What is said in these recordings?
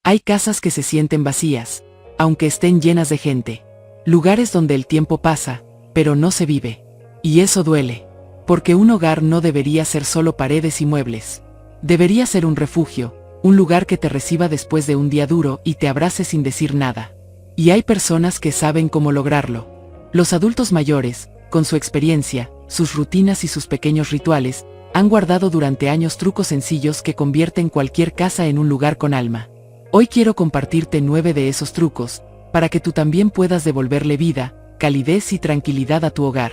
Hay casas que se sienten vacías, aunque estén llenas de gente. Lugares donde el tiempo pasa, pero no se vive. Y eso duele. Porque un hogar no debería ser solo paredes y muebles. Debería ser un refugio, un lugar que te reciba después de un día duro y te abrace sin decir nada. Y hay personas que saben cómo lograrlo. Los adultos mayores, con su experiencia, sus rutinas y sus pequeños rituales, han guardado durante años trucos sencillos que convierten cualquier casa en un lugar con alma. Hoy quiero compartirte 9 de esos trucos, para que tú también puedas devolverle vida, calidez y tranquilidad a tu hogar.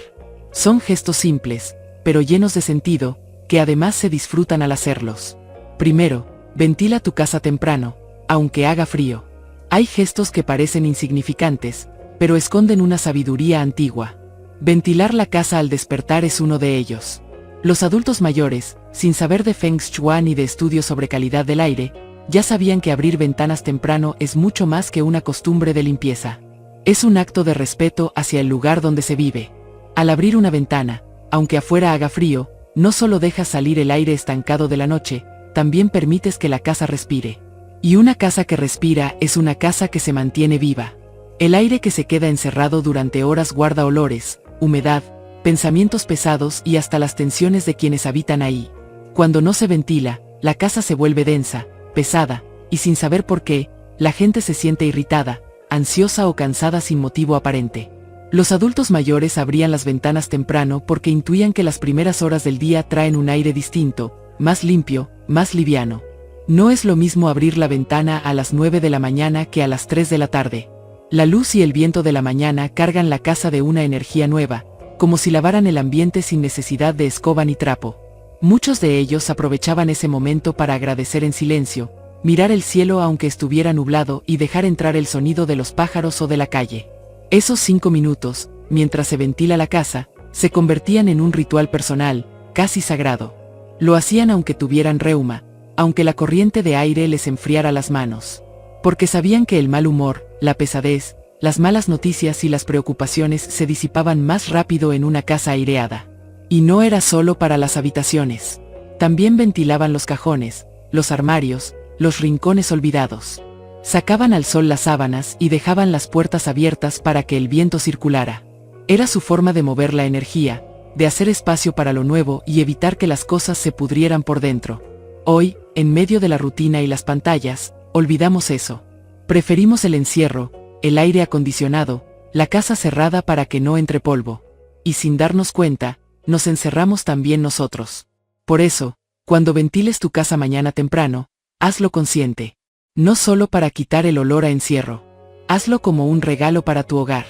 Son gestos simples, pero llenos de sentido, que además se disfrutan al hacerlos. Primero, ventila tu casa temprano, aunque haga frío. Hay gestos que parecen insignificantes, pero esconden una sabiduría antigua. Ventilar la casa al despertar es uno de ellos. Los adultos mayores, sin saber de Feng Shui ni de estudios sobre calidad del aire, ya sabían que abrir ventanas temprano es mucho más que una costumbre de limpieza. Es un acto de respeto hacia el lugar donde se vive. Al abrir una ventana, aunque afuera haga frío, no solo dejas salir el aire estancado de la noche, también permites que la casa respire. Y una casa que respira es una casa que se mantiene viva. El aire que se queda encerrado durante horas guarda olores, humedad, pensamientos pesados y hasta las tensiones de quienes habitan ahí. Cuando no se ventila, la casa se vuelve densa, pesada, y sin saber por qué, la gente se siente irritada, ansiosa o cansada sin motivo aparente. Los adultos mayores abrían las ventanas temprano porque intuían que las primeras horas del día traen un aire distinto, más limpio, más liviano. No es lo mismo abrir la ventana a las 9 de la mañana que a las 3 de la tarde. La luz y el viento de la mañana cargan la casa de una energía nueva, como si lavaran el ambiente sin necesidad de escoba ni trapo. Muchos de ellos aprovechaban ese momento para agradecer en silencio, mirar el cielo aunque estuviera nublado y dejar entrar el sonido de los pájaros o de la calle. Esos 5 minutos, mientras se ventila la casa, se convertían en un ritual personal, casi sagrado. Lo hacían aunque tuvieran reuma, aunque la corriente de aire les enfriara las manos. Porque sabían que el mal humor, la pesadez, las malas noticias y las preocupaciones se disipaban más rápido en una casa aireada. Y no era solo para las habitaciones. También ventilaban los cajones, los armarios, los rincones olvidados. Sacaban al sol las sábanas y dejaban las puertas abiertas para que el viento circulara. Era su forma de mover la energía, de hacer espacio para lo nuevo y evitar que las cosas se pudrieran por dentro. Hoy, en medio de la rutina y las pantallas, olvidamos eso. Preferimos el encierro, el aire acondicionado, la casa cerrada para que no entre polvo. Y sin darnos cuenta, nos encerramos también nosotros. Por eso, cuando ventiles tu casa mañana temprano, hazlo consciente. No solo para quitar el olor a encierro. Hazlo como un regalo para tu hogar.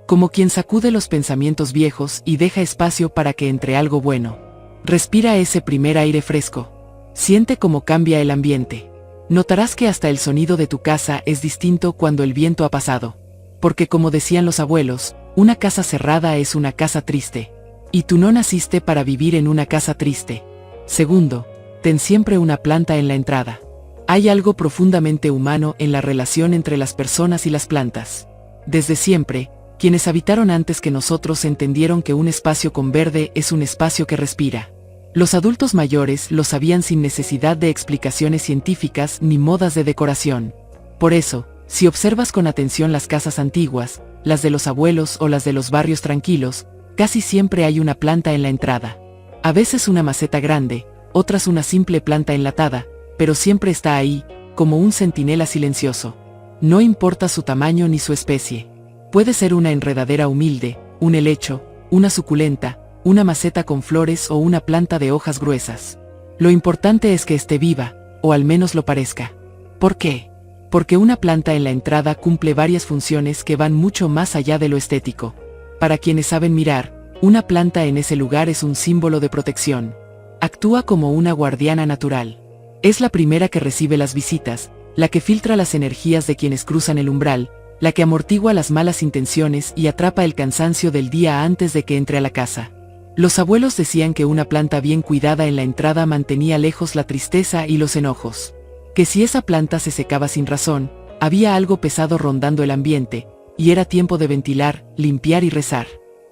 Como quien sacude los pensamientos viejos y deja espacio para que entre algo bueno. Respira ese primer aire fresco. Siente cómo cambia el ambiente. Notarás que hasta el sonido de tu casa es distinto cuando el viento ha pasado. Porque como decían los abuelos, una casa cerrada es una casa triste. Y tú no naciste para vivir en una casa triste. Segundo, ten siempre una planta en la entrada. Hay algo profundamente humano en la relación entre las personas y las plantas. Desde siempre, quienes habitaron antes que nosotros entendieron que un espacio con verde es un espacio que respira. Los adultos mayores lo sabían sin necesidad de explicaciones científicas ni modas de decoración. Por eso, si observas con atención las casas antiguas, las de los abuelos o las de los barrios tranquilos, casi siempre hay una planta en la entrada. A veces una maceta grande, otras una simple planta enlatada, pero siempre está ahí, como un centinela silencioso. No importa su tamaño ni su especie. Puede ser una enredadera humilde, un helecho, una suculenta, una maceta con flores o una planta de hojas gruesas. Lo importante es que esté viva, o al menos lo parezca. ¿Por qué? Porque una planta en la entrada cumple varias funciones que van mucho más allá de lo estético. Para quienes saben mirar, una planta en ese lugar es un símbolo de protección. Actúa como una guardiana natural. Es la primera que recibe las visitas, la que filtra las energías de quienes cruzan el umbral, la que amortigua las malas intenciones y atrapa el cansancio del día antes de que entre a la casa. Los abuelos decían que una planta bien cuidada en la entrada mantenía lejos la tristeza y los enojos. Que si esa planta se secaba sin razón, había algo pesado rondando el ambiente, y era tiempo de ventilar, limpiar y rezar.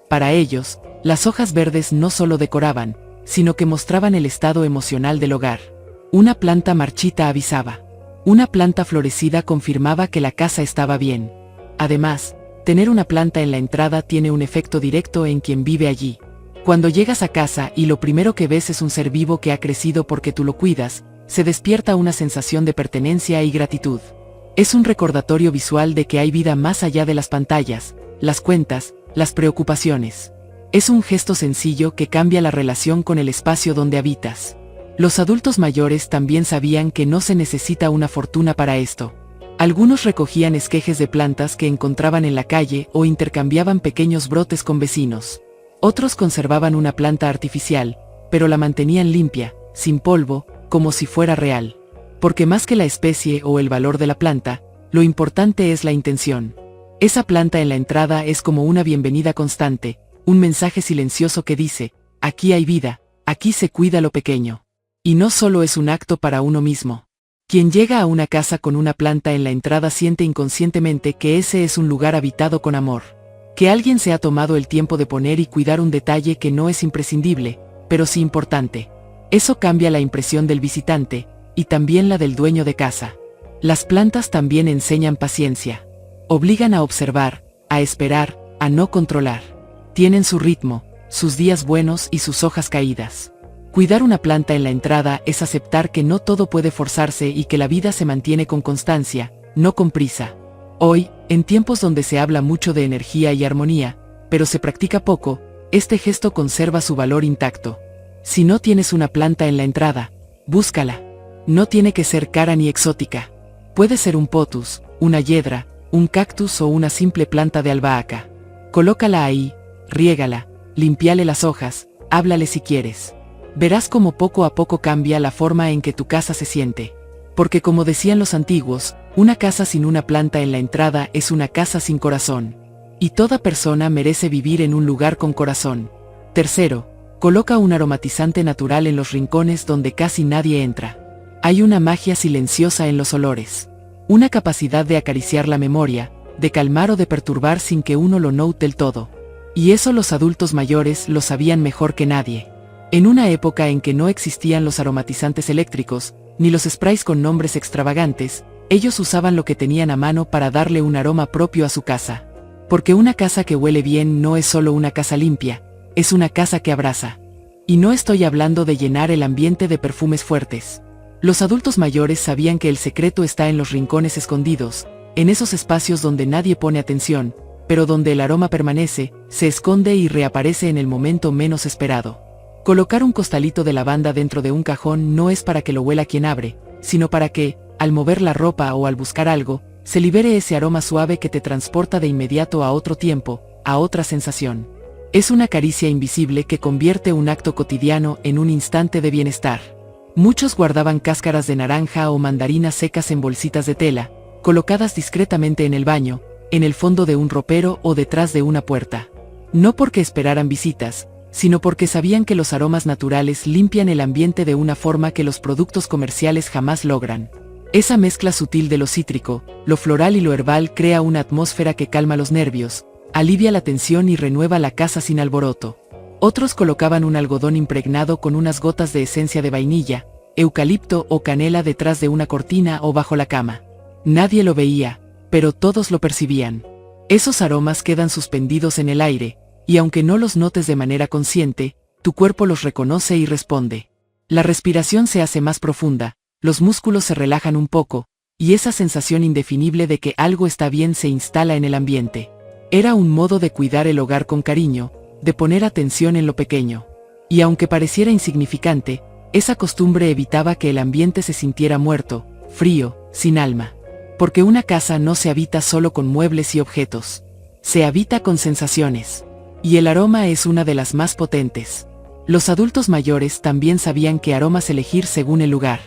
Para ellos, las hojas verdes no solo decoraban, sino que mostraban el estado emocional del hogar. Una planta marchita avisaba. Una planta florecida confirmaba que la casa estaba bien. Además, tener una planta en la entrada tiene un efecto directo en quien vive allí. Cuando llegas a casa y lo primero que ves es un ser vivo que ha crecido porque tú lo cuidas, se despierta una sensación de pertenencia y gratitud. Es un recordatorio visual de que hay vida más allá de las pantallas, las cuentas, las preocupaciones. Es un gesto sencillo que cambia la relación con el espacio donde habitas. Los adultos mayores también sabían que no se necesita una fortuna para esto. Algunos recogían esquejes de plantas que encontraban en la calle o intercambiaban pequeños brotes con vecinos. Otros conservaban una planta artificial, pero la mantenían limpia, sin polvo, como si fuera real. Porque más que la especie o el valor de la planta, lo importante es la intención. Esa planta en la entrada es como una bienvenida constante, un mensaje silencioso que dice, aquí hay vida, aquí se cuida lo pequeño. Y no solo es un acto para uno mismo. Quien llega a una casa con una planta en la entrada siente inconscientemente que ese es un lugar habitado con amor. Que alguien se ha tomado el tiempo de poner y cuidar un detalle que no es imprescindible, pero sí importante. Eso cambia la impresión del visitante, y también la del dueño de casa. Las plantas también enseñan paciencia. Obligan a observar, a esperar, a no controlar. Tienen su ritmo, sus días buenos y sus hojas caídas. Cuidar una planta en la entrada es aceptar que no todo puede forzarse y que la vida se mantiene con constancia, no con prisa. Hoy, en tiempos donde se habla mucho de energía y armonía, pero se practica poco, este gesto conserva su valor intacto. Si no tienes una planta en la entrada, búscala. No tiene que ser cara ni exótica. Puede ser un pothos, una hiedra, un cactus o una simple planta de albahaca. Colócala ahí, riégala, límpiale las hojas, háblale si quieres. Verás cómo poco a poco cambia la forma en que tu casa se siente. Porque como decían los antiguos, una casa sin una planta en la entrada es una casa sin corazón. Y toda persona merece vivir en un lugar con corazón. Tercero, coloca un aromatizante natural en los rincones donde casi nadie entra. Hay una magia silenciosa en los olores. Una capacidad de acariciar la memoria, de calmar o de perturbar sin que uno lo note del todo. Y eso los adultos mayores lo sabían mejor que nadie. En una época en que no existían los aromatizantes eléctricos, ni los sprays con nombres extravagantes, ellos usaban lo que tenían a mano para darle un aroma propio a su casa. Porque una casa que huele bien no es solo una casa limpia, es una casa que abraza. Y no estoy hablando de llenar el ambiente de perfumes fuertes. Los adultos mayores sabían que el secreto está en los rincones escondidos, en esos espacios donde nadie pone atención, pero donde el aroma permanece, se esconde y reaparece en el momento menos esperado. Colocar un costalito de lavanda dentro de un cajón no es para que lo huela quien abre, sino para que, al mover la ropa o al buscar algo, se libere ese aroma suave que te transporta de inmediato a otro tiempo, a otra sensación. Es una caricia invisible que convierte un acto cotidiano en un instante de bienestar. Muchos guardaban cáscaras de naranja o mandarinas secas en bolsitas de tela, colocadas discretamente en el baño, en el fondo de un ropero o detrás de una puerta. No porque esperaran visitas, sino porque sabían que los aromas naturales limpian el ambiente de una forma que los productos comerciales jamás logran. Esa mezcla sutil de lo cítrico, lo floral y lo herbal crea una atmósfera que calma los nervios, alivia la tensión y renueva la casa sin alboroto. Otros colocaban un algodón impregnado con unas gotas de esencia de vainilla, eucalipto o canela detrás de una cortina o bajo la cama. Nadie lo veía, pero todos lo percibían. Esos aromas quedan suspendidos en el aire, y aunque no los notes de manera consciente, tu cuerpo los reconoce y responde. La respiración se hace más profunda, los músculos se relajan un poco, y esa sensación indefinible de que algo está bien se instala en el ambiente. Era un modo de cuidar el hogar con cariño, de poner atención en lo pequeño. Y aunque pareciera insignificante, esa costumbre evitaba que el ambiente se sintiera muerto, frío, sin alma. Porque una casa no se habita solo con muebles y objetos. Se habita con sensaciones. Y el aroma es una de las más potentes. Los adultos mayores también sabían qué aromas elegir según el lugar.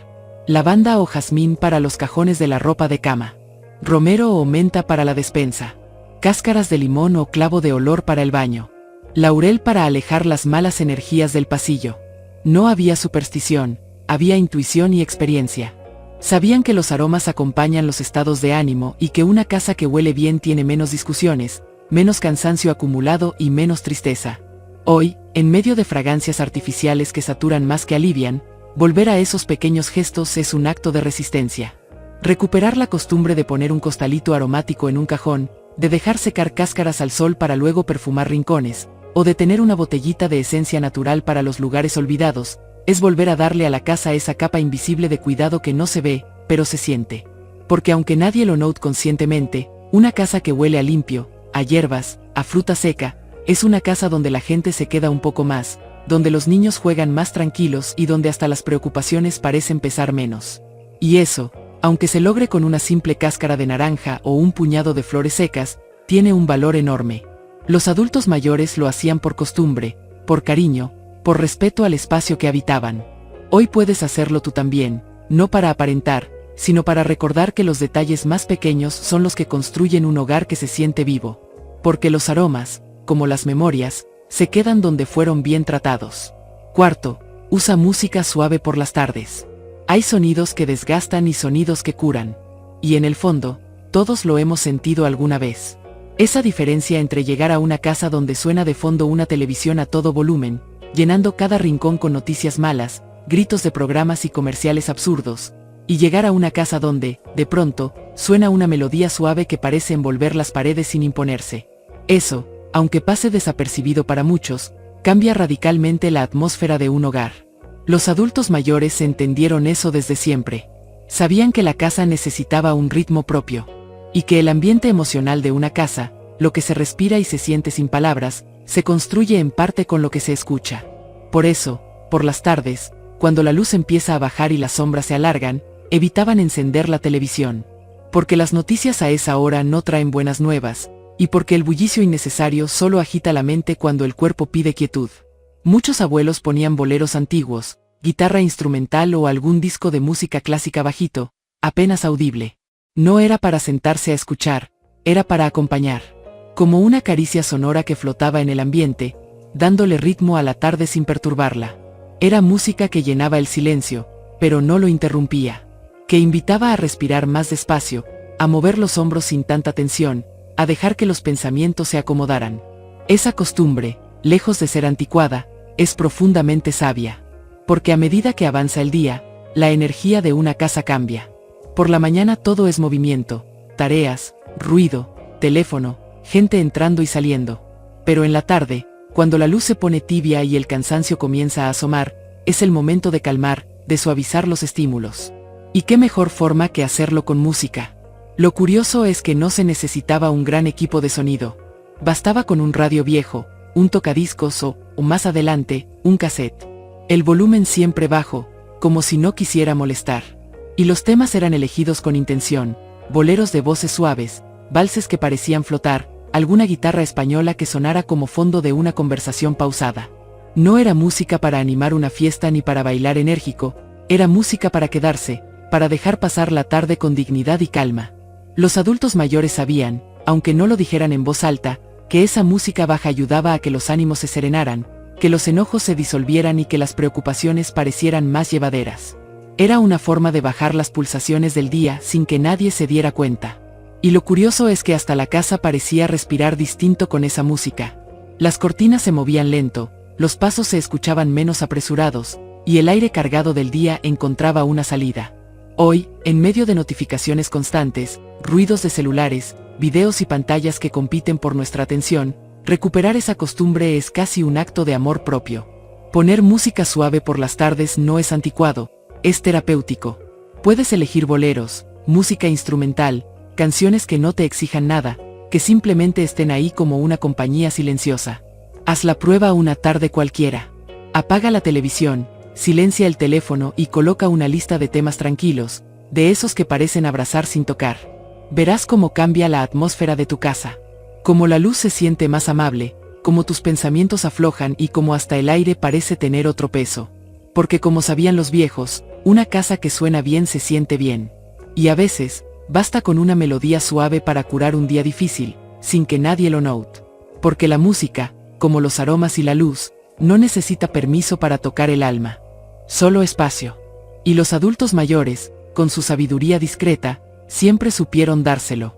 Lavanda o jazmín para los cajones de la ropa de cama. Romero o menta para la despensa. Cáscaras de limón o clavo de olor para el baño. Laurel para alejar las malas energías del pasillo. No había superstición, había intuición y experiencia. Sabían que los aromas acompañan los estados de ánimo y que una casa que huele bien tiene menos discusiones, menos cansancio acumulado y menos tristeza. Hoy, en medio de fragancias artificiales que saturan más que alivian, volver a esos pequeños gestos es un acto de resistencia. Recuperar la costumbre de poner un costalito aromático en un cajón, de dejar secar cáscaras al sol para luego perfumar rincones, o de tener una botellita de esencia natural para los lugares olvidados, es volver a darle a la casa esa capa invisible de cuidado que no se ve, pero se siente. Porque aunque nadie lo note conscientemente, una casa que huele a limpio, a hierbas, a fruta seca, es una casa donde la gente se queda un poco más, donde los niños juegan más tranquilos y donde hasta las preocupaciones parecen pesar menos. Y eso, aunque se logre con una simple cáscara de naranja o un puñado de flores secas, tiene un valor enorme. Los adultos mayores lo hacían por costumbre, por cariño, por respeto al espacio que habitaban. Hoy puedes hacerlo tú también, no para aparentar, sino para recordar que los detalles más pequeños son los que construyen un hogar que se siente vivo. Porque los aromas, como las memorias, se quedan donde fueron bien tratados. Cuarto, usa música suave por las tardes. Hay sonidos que desgastan y sonidos que curan. Y en el fondo, todos lo hemos sentido alguna vez. Esa diferencia entre llegar a una casa donde suena de fondo una televisión a todo volumen, llenando cada rincón con noticias malas, gritos de programas y comerciales absurdos, y llegar a una casa donde, de pronto, suena una melodía suave que parece envolver las paredes sin imponerse. Eso, aunque pase desapercibido para muchos, cambia radicalmente la atmósfera de un hogar. Los adultos mayores entendieron eso desde siempre. Sabían que la casa necesitaba un ritmo propio, y que el ambiente emocional de una casa, lo que se respira y se siente sin palabras, se construye en parte con lo que se escucha. Por eso, por las tardes, cuando la luz empieza a bajar y las sombras se alargan, evitaban encender la televisión. Porque las noticias a esa hora no traen buenas nuevas, y porque el bullicio innecesario solo agita la mente cuando el cuerpo pide quietud. Muchos abuelos ponían boleros antiguos, guitarra instrumental o algún disco de música clásica bajito, apenas audible. No era para sentarse a escuchar, era para acompañar. Como una caricia sonora que flotaba en el ambiente, dándole ritmo a la tarde sin perturbarla. Era música que llenaba el silencio, pero no lo interrumpía. Que invitaba a respirar más despacio, a mover los hombros sin tanta tensión, a dejar que los pensamientos se acomodaran. Esa costumbre, lejos de ser anticuada, es profundamente sabia. Porque a medida que avanza el día, la energía de una casa cambia. Por la mañana todo es movimiento, tareas, ruido, teléfono, gente entrando y saliendo. Pero en la tarde, cuando la luz se pone tibia y el cansancio comienza a asomar, es el momento de calmar, de suavizar los estímulos. ¿Y qué mejor forma que hacerlo con música? Lo curioso es que no se necesitaba un gran equipo de sonido. Bastaba con un radio viejo, un tocadiscos o más adelante, un cassette. El volumen siempre bajo, como si no quisiera molestar. Y los temas eran elegidos con intención, boleros de voces suaves, valses que parecían flotar, alguna guitarra española que sonara como fondo de una conversación pausada. No era música para animar una fiesta ni para bailar enérgico, era música para quedarse, para dejar pasar la tarde con dignidad y calma. Los adultos mayores sabían, aunque no lo dijeran en voz alta, que esa música baja ayudaba a que los ánimos se serenaran, que los enojos se disolvieran y que las preocupaciones parecieran más llevaderas. Era una forma de bajar las pulsaciones del día sin que nadie se diera cuenta. Y lo curioso es que hasta la casa parecía respirar distinto con esa música. Las cortinas se movían lento, los pasos se escuchaban menos apresurados, y el aire cargado del día encontraba una salida. Hoy, en medio de notificaciones constantes, ruidos de celulares, videos y pantallas que compiten por nuestra atención, recuperar esa costumbre es casi un acto de amor propio. Poner música suave por las tardes no es anticuado, es terapéutico. Puedes elegir boleros, música instrumental, canciones que no te exijan nada, que simplemente estén ahí como una compañía silenciosa. Haz la prueba una tarde cualquiera. Apaga la televisión, silencia el teléfono y coloca una lista de temas tranquilos, de esos que parecen abrazar sin tocar. Verás cómo cambia la atmósfera de tu casa. Cómo la luz se siente más amable, cómo tus pensamientos aflojan y cómo hasta el aire parece tener otro peso. Porque como sabían los viejos, una casa que suena bien se siente bien. Y a veces, basta con una melodía suave para curar un día difícil, sin que nadie lo note. Porque la música, como los aromas y la luz, no necesita permiso para tocar el alma. Solo espacio. Y los adultos mayores, con su sabiduría discreta, siempre supieron dárselo.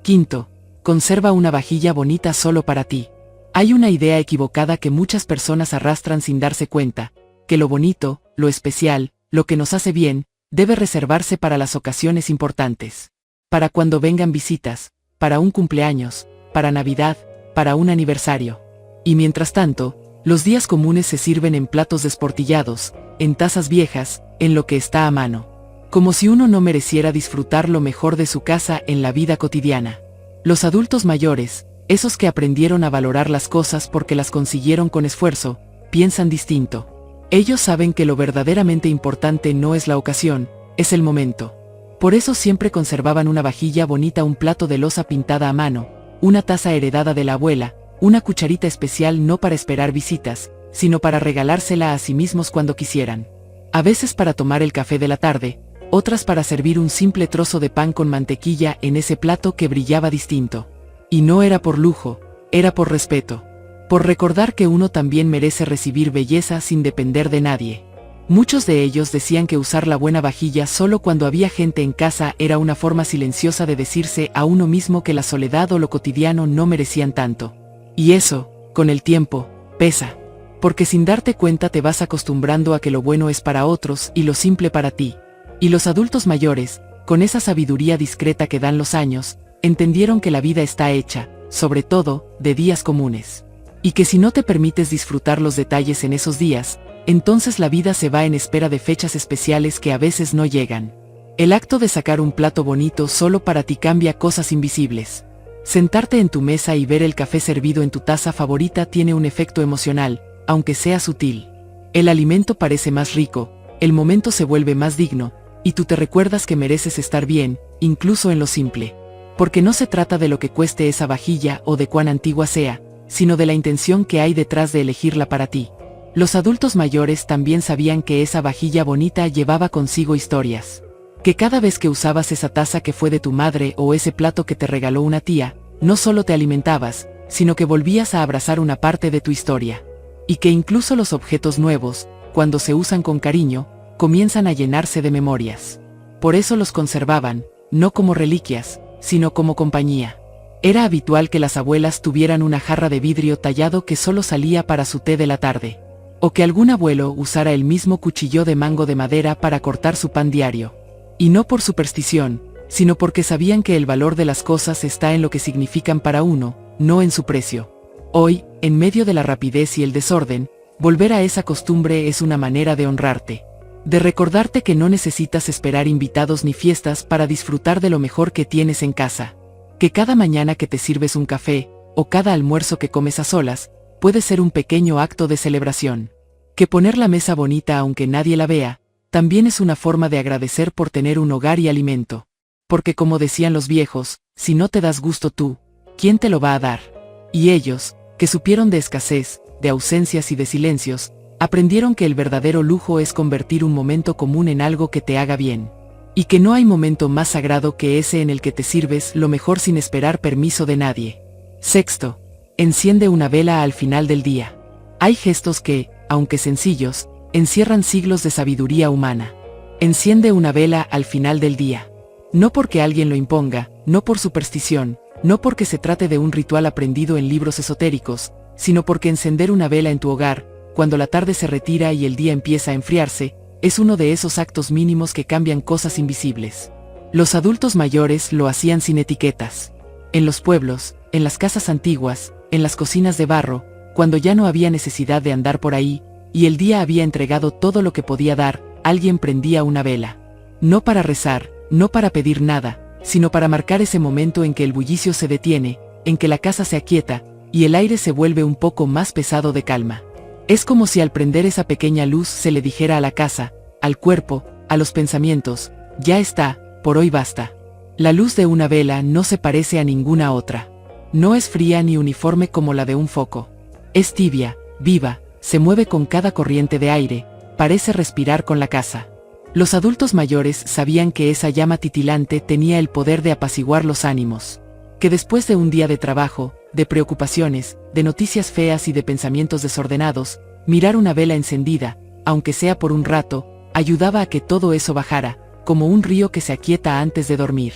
Quinto, conserva una vajilla bonita solo para ti. Hay una idea equivocada que muchas personas arrastran sin darse cuenta, que lo bonito, lo especial, lo que nos hace bien, debe reservarse para las ocasiones importantes. Para cuando vengan visitas, para un cumpleaños, para Navidad, para un aniversario. Y mientras tanto, los días comunes se sirven en platos desportillados, en tazas viejas, en lo que está a mano. Como si uno no mereciera disfrutar lo mejor de su casa en la vida cotidiana. Los adultos mayores, esos que aprendieron a valorar las cosas porque las consiguieron con esfuerzo, piensan distinto. Ellos saben que lo verdaderamente importante no es la ocasión, es el momento. Por eso siempre conservaban una vajilla bonita, un plato de loza pintada a mano, una taza heredada de la abuela, una cucharita especial no para esperar visitas, sino para regalársela a sí mismos cuando quisieran. A veces para tomar el café de la tarde, otras para servir un simple trozo de pan con mantequilla en ese plato que brillaba distinto. Y no era por lujo, era por respeto. Por recordar que uno también merece recibir belleza sin depender de nadie. Muchos de ellos decían que usar la buena vajilla solo cuando había gente en casa era una forma silenciosa de decirse a uno mismo que la soledad o lo cotidiano no merecían tanto. Y eso, con el tiempo, pesa. Porque sin darte cuenta te vas acostumbrando a que lo bueno es para otros y lo simple para ti. Y los adultos mayores, con esa sabiduría discreta que dan los años, entendieron que la vida está hecha, sobre todo, de días comunes. Y que si no te permites disfrutar los detalles en esos días, entonces la vida se va en espera de fechas especiales que a veces no llegan. El acto de sacar un plato bonito solo para ti cambia cosas invisibles. Sentarte en tu mesa y ver el café servido en tu taza favorita tiene un efecto emocional, aunque sea sutil. El alimento parece más rico, el momento se vuelve más digno, y tú te recuerdas que mereces estar bien, incluso en lo simple. Porque no se trata de lo que cueste esa vajilla o de cuán antigua sea, sino de la intención que hay detrás de elegirla para ti. Los adultos mayores también sabían que esa vajilla bonita llevaba consigo historias. Que cada vez que usabas esa taza que fue de tu madre o ese plato que te regaló una tía, no solo te alimentabas, sino que volvías a abrazar una parte de tu historia. Y que incluso los objetos nuevos, cuando se usan con cariño, comienzan a llenarse de memorias. Por eso los conservaban, no como reliquias, sino como compañía. Era habitual que las abuelas tuvieran una jarra de vidrio tallado que solo salía para su té de la tarde. O que algún abuelo usara el mismo cuchillo de mango de madera para cortar su pan diario. Y no por superstición, sino porque sabían que el valor de las cosas está en lo que significan para uno, no en su precio. Hoy, en medio de la rapidez y el desorden, volver a esa costumbre es una manera de honrarte. De recordarte que no necesitas esperar invitados ni fiestas para disfrutar de lo mejor que tienes en casa. Que cada mañana que te sirves un café, o cada almuerzo que comes a solas, puede ser un pequeño acto de celebración. Que poner la mesa bonita aunque nadie la vea, también es una forma de agradecer por tener un hogar y alimento. Porque como decían los viejos, si no te das gusto tú, ¿quién te lo va a dar? Y ellos, que supieron de escasez, de ausencias y de silencios, aprendieron que el verdadero lujo es convertir un momento común en algo que te haga bien. Y que no hay momento más sagrado que ese en el que te sirves lo mejor sin esperar permiso de nadie. Sexto, enciende una vela al final del día. Hay gestos que, aunque sencillos, encierran siglos de sabiduría humana. Enciende una vela al final del día. No porque alguien lo imponga, no por superstición, no porque se trate de un ritual aprendido en libros esotéricos, sino porque encender una vela en tu hogar, cuando la tarde se retira y el día empieza a enfriarse, es uno de esos actos mínimos que cambian cosas invisibles. Los adultos mayores lo hacían sin etiquetas. En los pueblos, en las casas antiguas, en las cocinas de barro, cuando ya no había necesidad de andar por ahí, y el día había entregado todo lo que podía dar, alguien prendía una vela. No para rezar, no para pedir nada, sino para marcar ese momento en que el bullicio se detiene, en que la casa se aquieta, y el aire se vuelve un poco más pesado de calma. Es como si al prender esa pequeña luz se le dijera a la casa, al cuerpo, a los pensamientos, ya está, por hoy basta. La luz de una vela no se parece a ninguna otra. No es fría ni uniforme como la de un foco. Es tibia, viva, se mueve con cada corriente de aire, parece respirar con la casa. Los adultos mayores sabían que esa llama titilante tenía el poder de apaciguar los ánimos. Que después de un día de trabajo, de preocupaciones, de noticias feas y de pensamientos desordenados, mirar una vela encendida, aunque sea por un rato, ayudaba a que todo eso bajara, como un río que se aquieta antes de dormir.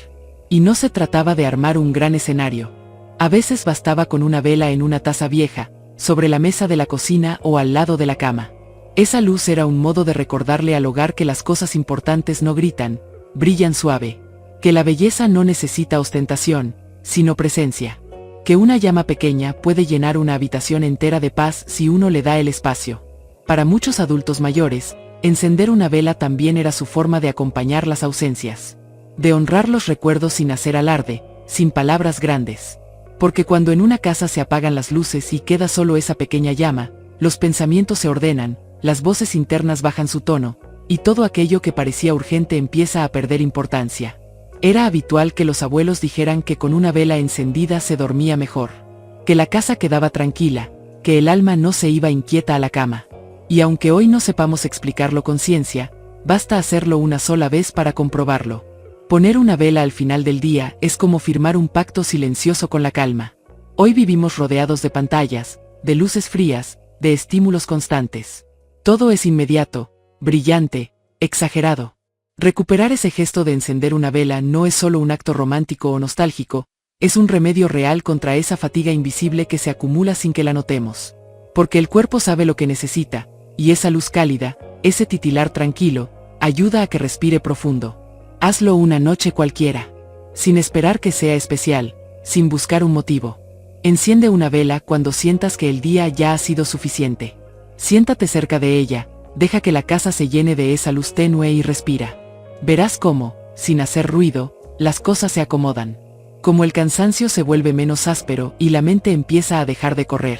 Y no se trataba de armar un gran escenario. A veces bastaba con una vela en una taza vieja, sobre la mesa de la cocina o al lado de la cama. Esa luz era un modo de recordarle al hogar que las cosas importantes no gritan, brillan suave, que la belleza no necesita ostentación, sino presencia, que una llama pequeña puede llenar una habitación entera de paz si uno le da el espacio. Para muchos adultos mayores, encender una vela también era su forma de acompañar las ausencias, de honrar los recuerdos sin hacer alarde, sin palabras grandes. Porque cuando en una casa se apagan las luces y queda solo esa pequeña llama, los pensamientos se ordenan, las voces internas bajan su tono, y todo aquello que parecía urgente empieza a perder importancia. Era habitual que los abuelos dijeran que con una vela encendida se dormía mejor, que la casa quedaba tranquila, que el alma no se iba inquieta a la cama. Y aunque hoy no sepamos explicarlo con ciencia, basta hacerlo una sola vez para comprobarlo. Poner una vela al final del día es como firmar un pacto silencioso con la calma. Hoy vivimos rodeados de pantallas, de luces frías, de estímulos constantes. Todo es inmediato, brillante, exagerado. Recuperar ese gesto de encender una vela no es solo un acto romántico o nostálgico, es un remedio real contra esa fatiga invisible que se acumula sin que la notemos. Porque el cuerpo sabe lo que necesita, y esa luz cálida, ese titilar tranquilo, ayuda a que respire profundo. Hazlo una noche cualquiera, sin esperar que sea especial, sin buscar un motivo. Enciende una vela cuando sientas que el día ya ha sido suficiente. Siéntate cerca de ella, deja que la casa se llene de esa luz tenue y respira. Verás cómo, sin hacer ruido, las cosas se acomodan. Como el cansancio se vuelve menos áspero y la mente empieza a dejar de correr.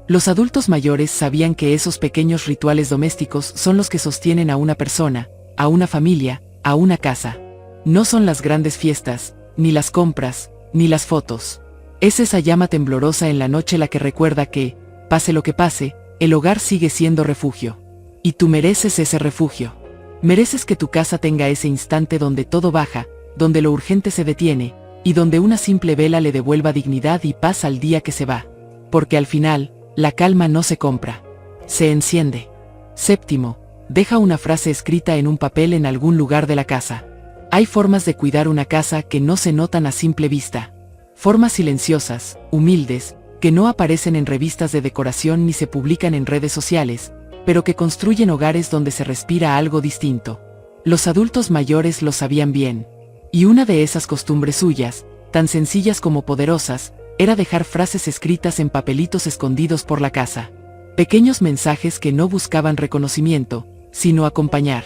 Los adultos mayores sabían que esos pequeños rituales domésticos son los que sostienen a una persona, a una familia, a una casa. No son las grandes fiestas, ni las compras, ni las fotos. Es esa llama temblorosa en la noche la que recuerda que, pase lo que pase, el hogar sigue siendo refugio. Y tú mereces ese refugio. Mereces que tu casa tenga ese instante donde todo baja, donde lo urgente se detiene, y donde una simple vela le devuelva dignidad y paz al día que se va. Porque al final, la calma no se compra, se enciende. Séptimo, deja una frase escrita en un papel en algún lugar de la casa. Hay formas de cuidar una casa que no se notan a simple vista. Formas silenciosas, humildes, que no aparecen en revistas de decoración ni se publican en redes sociales, pero que construyen hogares donde se respira algo distinto. Los adultos mayores lo sabían bien. Y una de esas costumbres suyas, tan sencillas como poderosas, era dejar frases escritas en papelitos escondidos por la casa. Pequeños mensajes que no buscaban reconocimiento, sino acompañar.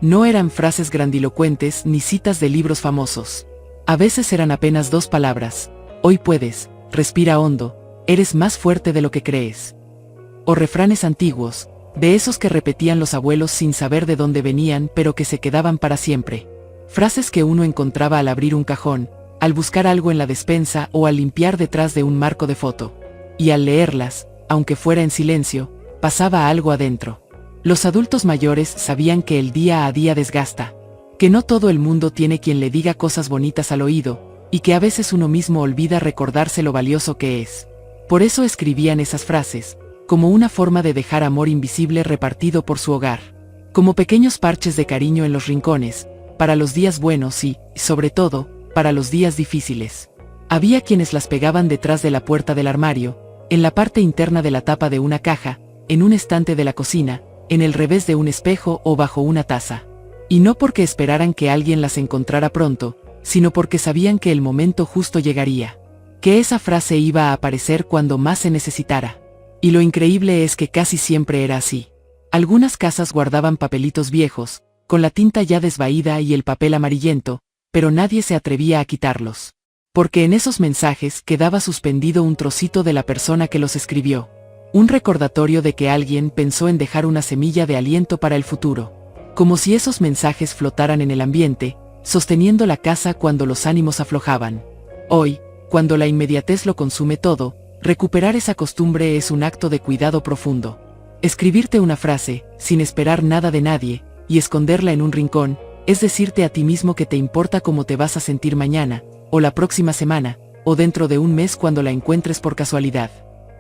No eran frases grandilocuentes ni citas de libros famosos. A veces eran apenas 2 palabras. Hoy puedes, respira hondo, eres más fuerte de lo que crees. O refranes antiguos, de esos que repetían los abuelos sin saber de dónde venían pero que se quedaban para siempre. Frases que uno encontraba al abrir un cajón, al buscar algo en la despensa o al limpiar detrás de un marco de foto. Y al leerlas, aunque fuera en silencio, pasaba algo adentro. Los adultos mayores sabían que el día a día desgasta, que no todo el mundo tiene quien le diga cosas bonitas al oído, y que a veces uno mismo olvida recordarse lo valioso que es. Por eso escribían esas frases, como una forma de dejar amor invisible repartido por su hogar, como pequeños parches de cariño en los rincones, para los días buenos y, sobre todo, para los días difíciles. Había quienes las pegaban detrás de la puerta del armario, en la parte interna de la tapa de una caja, en un estante de la cocina, en el revés de un espejo o bajo una taza. Y no porque esperaran que alguien las encontrara pronto, sino porque sabían que el momento justo llegaría, que esa frase iba a aparecer cuando más se necesitara. Y lo increíble es que casi siempre era así. Algunas casas guardaban papelitos viejos, con la tinta ya desvaída y el papel amarillento, pero nadie se atrevía a quitarlos. Porque en esos mensajes quedaba suspendido un trocito de la persona que los escribió. Un recordatorio de que alguien pensó en dejar una semilla de aliento para el futuro. Como si esos mensajes flotaran en el ambiente, sosteniendo la casa cuando los ánimos aflojaban. Hoy, cuando la inmediatez lo consume todo, recuperar esa costumbre es un acto de cuidado profundo. Escribirte una frase, sin esperar nada de nadie, y esconderla en un rincón, es decirte a ti mismo que te importa cómo te vas a sentir mañana, o la próxima semana, o dentro de un mes cuando la encuentres por casualidad.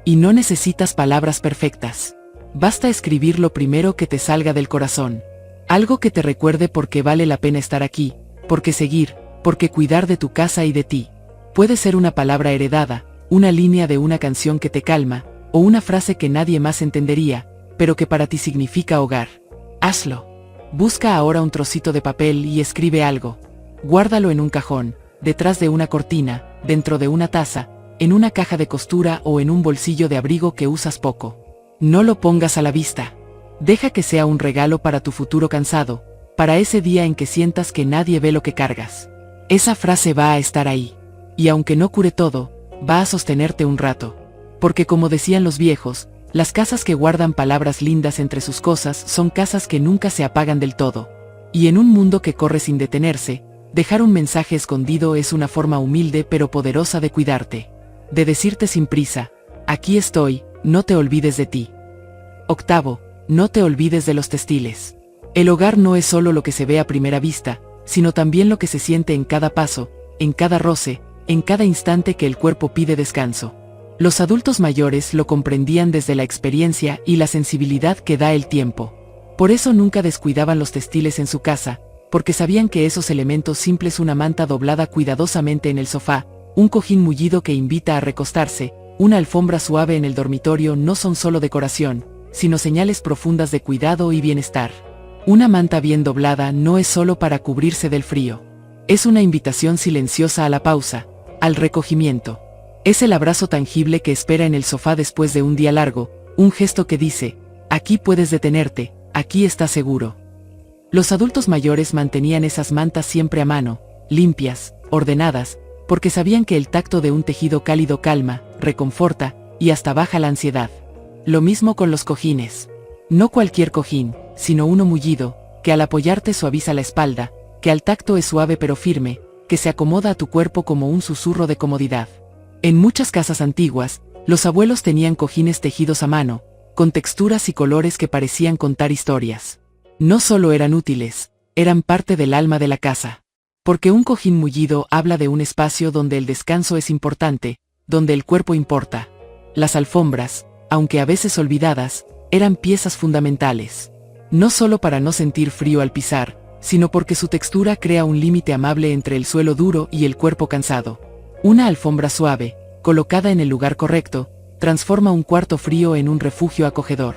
Y no necesitas palabras perfectas. Basta escribir lo primero que te salga del corazón. Algo que te recuerde por qué vale la pena estar aquí, por qué seguir, por qué cuidar de tu casa y de ti. Puede ser una palabra heredada, una línea de una canción que te calma, o una frase que nadie más entendería, pero que para ti significa hogar. Hazlo. Busca ahora un trocito de papel y escribe algo. Guárdalo en un cajón, detrás de una cortina, dentro de una taza, en una caja de costura o en un bolsillo de abrigo que usas poco. No lo pongas a la vista. Deja que sea un regalo para tu futuro cansado, para ese día en que sientas que nadie ve lo que cargas. Esa frase va a estar ahí. Y aunque no cure todo, va a sostenerte un rato. Porque como decían los viejos, las casas que guardan palabras lindas entre sus cosas son casas que nunca se apagan del todo. Y en un mundo que corre sin detenerse, dejar un mensaje escondido es una forma humilde pero poderosa de cuidarte. De decirte sin prisa, aquí estoy, no te olvides de ti. Octavo, no te olvides de los textiles. El hogar no es solo lo que se ve a primera vista, sino también lo que se siente en cada paso, en cada roce, en cada instante que el cuerpo pide descanso. Los adultos mayores lo comprendían desde la experiencia y la sensibilidad que da el tiempo. Por eso nunca descuidaban los textiles en su casa, porque sabían que esos elementos simples, una manta doblada cuidadosamente en el sofá, un cojín mullido que invita a recostarse, una alfombra suave en el dormitorio no son solo decoración, sino señales profundas de cuidado y bienestar. Una manta bien doblada no es solo para cubrirse del frío. Es una invitación silenciosa a la pausa, al recogimiento. Es el abrazo tangible que espera en el sofá después de un día largo, un gesto que dice, aquí puedes detenerte, aquí estás seguro. Los adultos mayores mantenían esas mantas siempre a mano, limpias, ordenadas, porque sabían que el tacto de un tejido cálido calma, reconforta, y hasta baja la ansiedad. Lo mismo con los cojines. No cualquier cojín, sino uno mullido, que al apoyarte suaviza la espalda, que al tacto es suave pero firme, que se acomoda a tu cuerpo como un susurro de comodidad. En muchas casas antiguas, los abuelos tenían cojines tejidos a mano, con texturas y colores que parecían contar historias. No solo eran útiles, eran parte del alma de la casa. Porque un cojín mullido habla de un espacio donde el descanso es importante, donde el cuerpo importa. Las alfombras, aunque a veces olvidadas, eran piezas fundamentales. No solo para no sentir frío al pisar, sino porque su textura crea un límite amable entre el suelo duro y el cuerpo cansado. Una alfombra suave, colocada en el lugar correcto, transforma un cuarto frío en un refugio acogedor.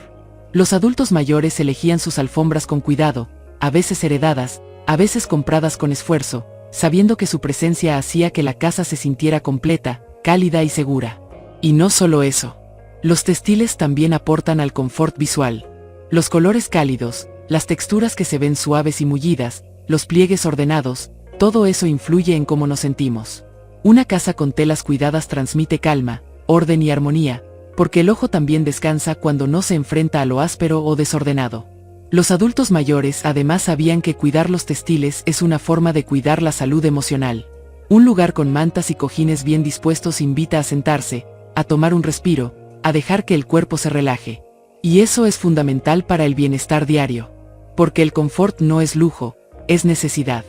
Los adultos mayores elegían sus alfombras con cuidado, a veces heredadas, a veces compradas con esfuerzo, sabiendo que su presencia hacía que la casa se sintiera completa, cálida y segura. Y no solo eso. Los textiles también aportan al confort visual. Los colores cálidos, las texturas que se ven suaves y mullidas, los pliegues ordenados, todo eso influye en cómo nos sentimos. Una casa con telas cuidadas transmite calma, orden y armonía, porque el ojo también descansa cuando no se enfrenta a lo áspero o desordenado. Los adultos mayores además sabían que cuidar los textiles es una forma de cuidar la salud emocional. Un lugar con mantas y cojines bien dispuestos invita a sentarse, a tomar un respiro, a dejar que el cuerpo se relaje. Y eso es fundamental para el bienestar diario. Porque el confort no es lujo, es necesidad.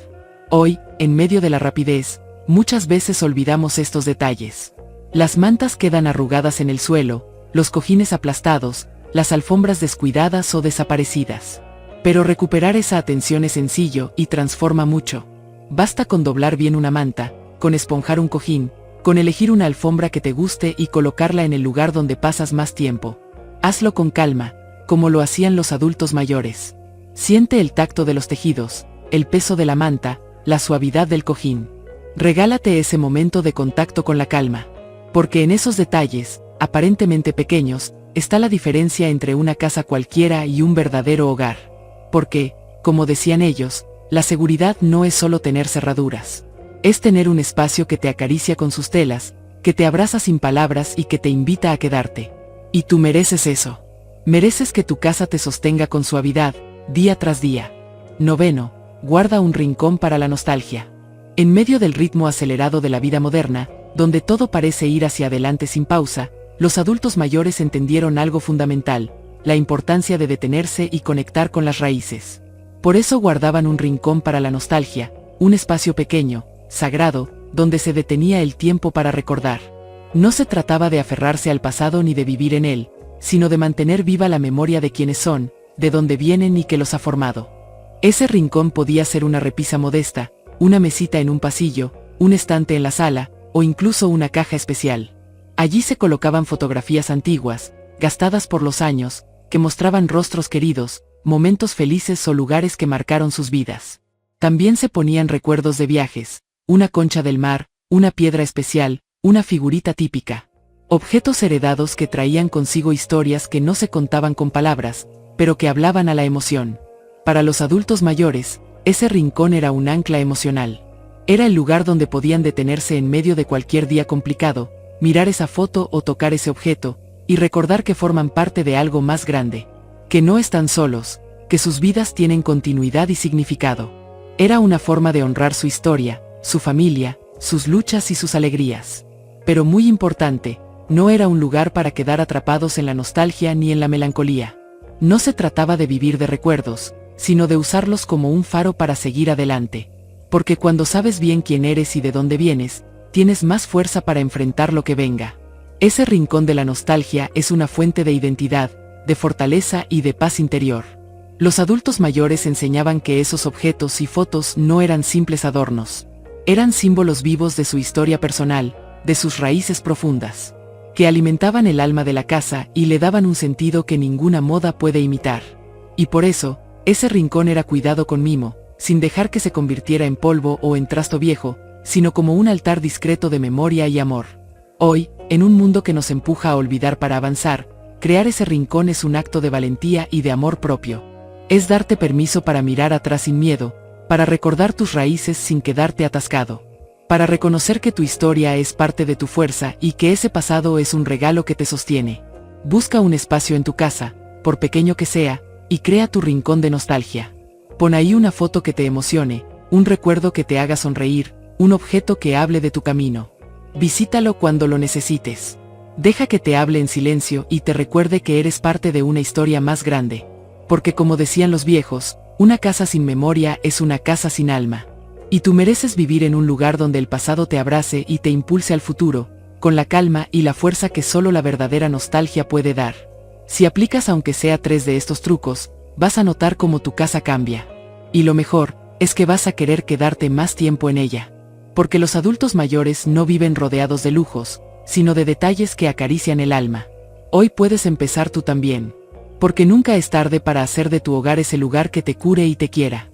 Hoy, en medio de la rapidez, muchas veces olvidamos estos detalles. Las mantas quedan arrugadas en el suelo, los cojines aplastados, las alfombras descuidadas o desaparecidas. Pero recuperar esa atención es sencillo y transforma mucho. Basta con doblar bien una manta, con esponjar un cojín, con elegir una alfombra que te guste y colocarla en el lugar donde pasas más tiempo. Hazlo con calma, como lo hacían los adultos mayores. Siente el tacto de los tejidos, el peso de la manta, la suavidad del cojín. Regálate ese momento de contacto con la calma. Porque en esos detalles, aparentemente pequeños, está la diferencia entre una casa cualquiera y un verdadero hogar. Porque, como decían ellos, la seguridad no es solo tener cerraduras. Es tener un espacio que te acaricia con sus telas, que te abraza sin palabras y que te invita a quedarte. Y tú mereces eso. Mereces que tu casa te sostenga con suavidad, día tras día. Noveno, guarda un rincón para la nostalgia. En medio del ritmo acelerado de la vida moderna, donde todo parece ir hacia adelante sin pausa, los adultos mayores entendieron algo fundamental, la importancia de detenerse y conectar con las raíces. Por eso guardaban un rincón para la nostalgia, un espacio pequeño, sagrado, donde se detenía el tiempo para recordar. No se trataba de aferrarse al pasado ni de vivir en él, sino de mantener viva la memoria de quienes son, de dónde vienen y qué los ha formado. Ese rincón podía ser una repisa modesta, una mesita en un pasillo, un estante en la sala, o incluso una caja especial. Allí se colocaban fotografías antiguas, gastadas por los años, que mostraban rostros queridos, momentos felices o lugares que marcaron sus vidas. También se ponían recuerdos de viajes, una concha del mar, una piedra especial, una figurita típica. Objetos heredados que traían consigo historias que no se contaban con palabras, pero que hablaban a la emoción. Para los adultos mayores, ese rincón era un ancla emocional. Era el lugar donde podían detenerse en medio de cualquier día complicado, mirar esa foto o tocar ese objeto, y recordar que forman parte de algo más grande. Que no están solos, que sus vidas tienen continuidad y significado. Era una forma de honrar su historia, su familia, sus luchas y sus alegrías. Pero muy importante, no era un lugar para quedar atrapados en la nostalgia ni en la melancolía. No se trataba de vivir de recuerdos, sino de usarlos como un faro para seguir adelante. Porque cuando sabes bien quién eres y de dónde vienes, tienes más fuerza para enfrentar lo que venga. Ese rincón de la nostalgia es una fuente de identidad, de fortaleza y de paz interior. Los adultos mayores enseñaban que esos objetos y fotos no eran simples adornos. Eran símbolos vivos de su historia personal, de sus raíces profundas, que alimentaban el alma de la casa y le daban un sentido que ninguna moda puede imitar. Y por eso, ese rincón era cuidado con mimo, sin dejar que se convirtiera en polvo o en trasto viejo, sino como un altar discreto de memoria y amor. Hoy, en un mundo que nos empuja a olvidar para avanzar, crear ese rincón es un acto de valentía y de amor propio. Es darte permiso para mirar atrás sin miedo, para recordar tus raíces sin quedarte atascado, para reconocer que tu historia es parte de tu fuerza y que ese pasado es un regalo que te sostiene. Busca un espacio en tu casa, por pequeño que sea, y crea tu rincón de nostalgia. Pon ahí una foto que te emocione, un recuerdo que te haga sonreír, un objeto que hable de tu camino. Visítalo cuando lo necesites. Deja que te hable en silencio y te recuerde que eres parte de una historia más grande. Porque como decían los viejos, una casa sin memoria es una casa sin alma. Y tú mereces vivir en un lugar donde el pasado te abrace y te impulse al futuro, con la calma y la fuerza que solo la verdadera nostalgia puede dar. Si aplicas aunque sea 3 de estos trucos, vas a notar cómo tu casa cambia. Y lo mejor, es que vas a querer quedarte más tiempo en ella. Porque los adultos mayores no viven rodeados de lujos, sino de detalles que acarician el alma. Hoy puedes empezar tú también. Porque nunca es tarde para hacer de tu hogar ese lugar que te cure y te quiera.